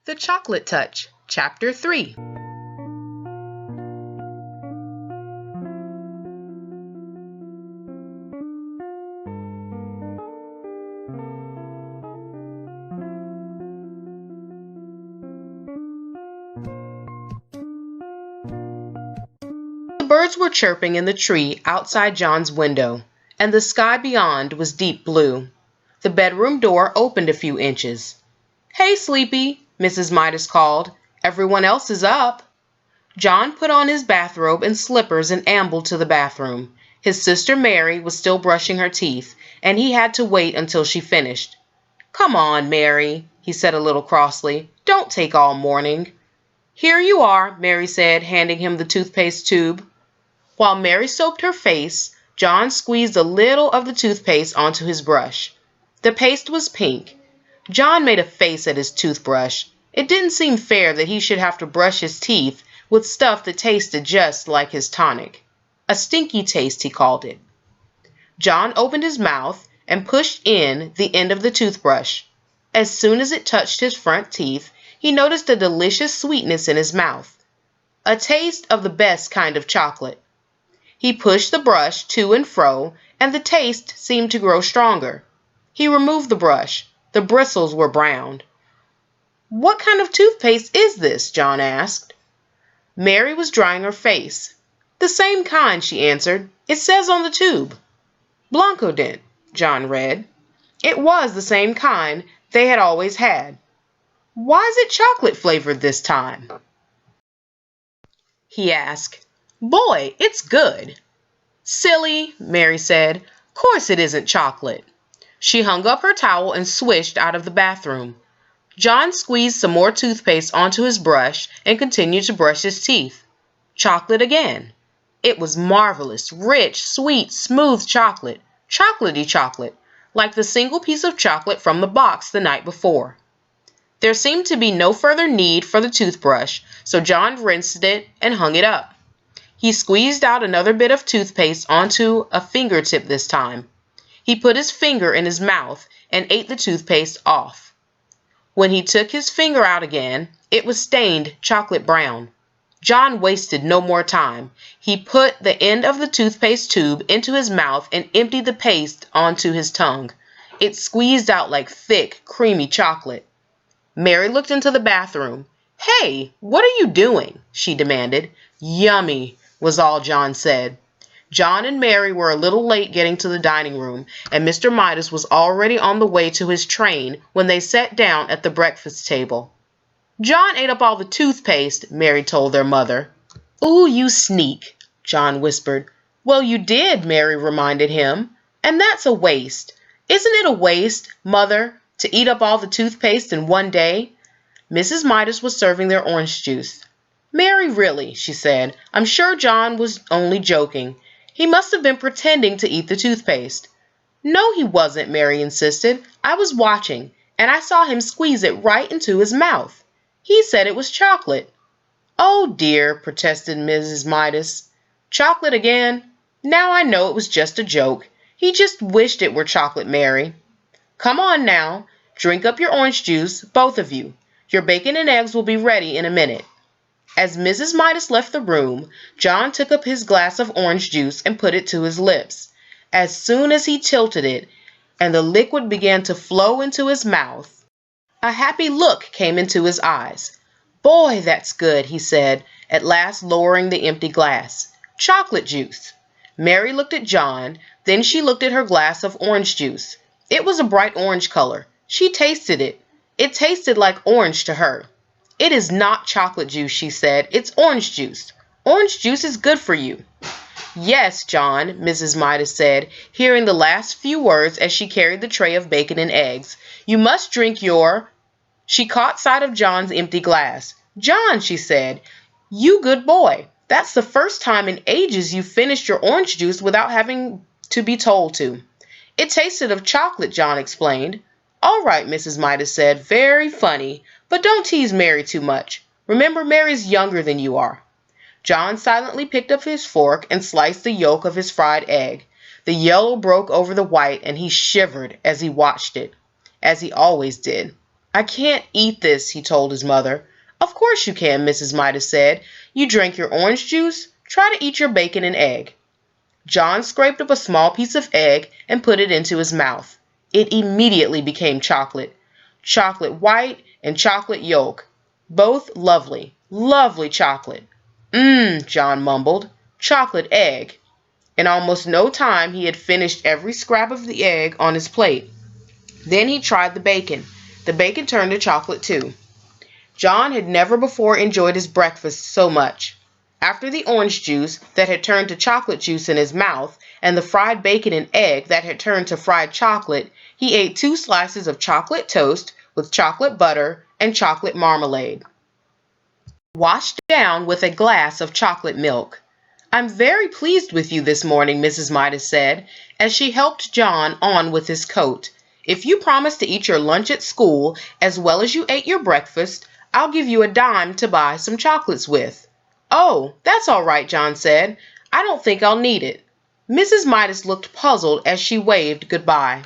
The Chocolate Touch, Chapter 3. The birds were chirping in the tree outside John's window, and the sky beyond was deep blue. The bedroom door opened a few inches. "Hey, Sleepy," Mrs. Midas called. "Everyone else is up." John put on his bathrobe and slippers and ambled to the bathroom. His sister Mary was still brushing her teeth, and he had to wait until she finished. "Come on, Mary," he said a little crossly. "Don't take all morning." "Here you are," Mary said, handing him the toothpaste tube. While Mary soaped her face, John squeezed a little of the toothpaste onto his brush. The paste was pink. John made a face at his toothbrush. It didn't seem fair that he should have to brush his teeth with stuff that tasted just like his tonic. A stinky taste, he called it. John opened his mouth and pushed in the end of the toothbrush. As soon as it touched his front teeth, he noticed a delicious sweetness in his mouth. A taste of the best kind of chocolate. He pushed the brush to and fro, and the taste seemed to grow stronger. He removed the brush. The bristles were browned. "What kind of toothpaste is this?" John asked. Mary was drying her face. "The same kind," she answered. "It says on the tube." "Blancodent," John read. It was the same kind they had always had. "Why is it chocolate flavored this time?" he asked. "Boy, it's good." "Silly," Mary said. "Course it isn't chocolate." She hung up her towel and swished out of the bathroom. John squeezed some more toothpaste onto his brush and continued to brush his teeth. Chocolate again. It was marvelous, rich, sweet, smooth chocolate. Chocolatey chocolate, like the single piece of chocolate from the box the night before. There seemed to be no further need for the toothbrush, so John rinsed it and hung it up. He squeezed out another bit of toothpaste onto a fingertip this time. He put his finger in his mouth and ate the toothpaste off. When he took his finger out again, it was stained chocolate brown. John wasted no more time. He put the end of the toothpaste tube into his mouth and emptied the paste onto his tongue. It squeezed out like thick, creamy chocolate. Mary looked into the bathroom. "Hey, what are you doing?" she demanded. "Yummy," was all John said. John and Mary were a little late getting to the dining room, and Mr. Midas was already on the way to his train when they sat down at the breakfast table. "John ate up all the toothpaste," Mary told their mother. "Ooh, you sneak," John whispered. "Well, you did," Mary reminded him. "And that's a waste. Isn't it a waste, Mother, to eat up all the toothpaste in one day?" Mrs. Midas was serving their orange juice. "Mary, really," she said, "I'm sure John was only joking. He must have been pretending to eat the toothpaste." "No, he wasn't," Mary insisted. "I was watching, and I saw him squeeze it right into his mouth. He said it was chocolate." "Oh, dear," protested Mrs. Midas. "Chocolate again? Now I know it was just a joke. He just wished it were chocolate, Mary. Come on now, drink up your orange juice, both of you. Your bacon and eggs will be ready in a minute." As Mrs. Midas left the room, John took up his glass of orange juice and put it to his lips. As soon as he tilted it, and the liquid began to flow into his mouth, a happy look came into his eyes. "Boy, that's good," he said, at last lowering the empty glass. "Chocolate juice." Mary looked at John, then she looked at her glass of orange juice. It was a bright orange color. She tasted it. It tasted like orange to her. "It is not chocolate juice," she said. "It's orange juice. Orange juice is good for you." "Yes, John," Mrs. Midas said, hearing the last few words as she carried the tray of bacon and eggs. "You must drink your—" She caught sight of John's empty glass. "John," she said, "you good boy. That's the first time in ages you've finished your orange juice without having to be told to." "It tasted of chocolate," John explained. "All right," Mrs. Midas said. "Very funny. But don't tease Mary too much. Remember, Mary's younger than you are." John silently picked up his fork and sliced the yolk of his fried egg. The yellow broke over the white, and he shivered as he watched it, as he always did. "I can't eat this," he told his mother. "Of course you can," Mrs. Midas said. "You drank your orange juice. Try to eat your bacon and egg." John scraped up a small piece of egg and put it into his mouth. It immediately became chocolate. Chocolate white and chocolate yolk. Both lovely, lovely chocolate. "Mmm," John mumbled. "Chocolate egg." In almost no time he had finished every scrap of the egg on his plate. Then he tried the bacon. The bacon turned to chocolate too. John had never before enjoyed his breakfast so much. After the orange juice that had turned to chocolate juice in his mouth, and the fried bacon and egg that had turned to fried chocolate, he ate 2 slices of chocolate toast with chocolate butter and chocolate marmalade, washed down with a glass of chocolate milk. "I'm very pleased with you this morning," Mrs. Midas said, as she helped John on with his coat. "If you promise to eat your lunch at school as well as you ate your breakfast, I'll give you a dime to buy some chocolates with." "Oh, that's all right," John said. "I don't think I'll need it." Mrs. Midas looked puzzled as she waved goodbye.